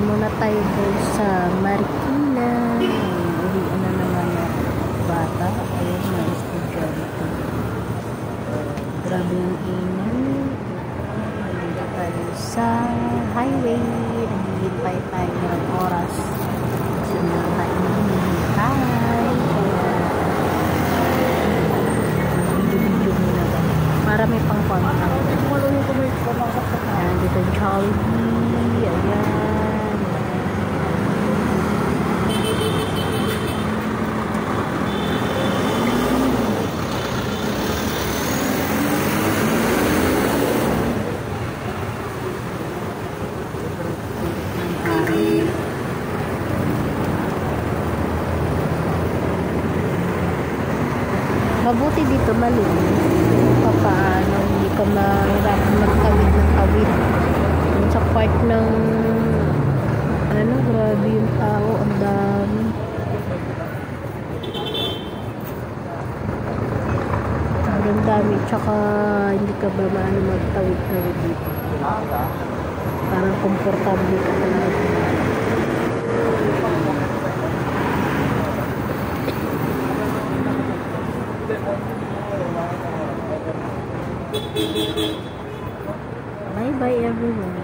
muna tayo guys sa Marikina. Uwian na naman na bata. Ayun na estudyante. Grabe yung init. Nandito tayo sa highway. Naghihintay tayo ng oras. Sa mga hinihintay. Video-video muna ba? Para may pang contact. Ayan, dito yung Jollibee. Ayan. Mabuti dito malinis. Paano hindi ka mahirapan magtawid ng tawid. Sa part ng grabe yung tao, ang dami. Ang dami, tsaka hindi ka ba maano magtawid-tawid dito. Parang komportable ka talaga. Bye bye everyone.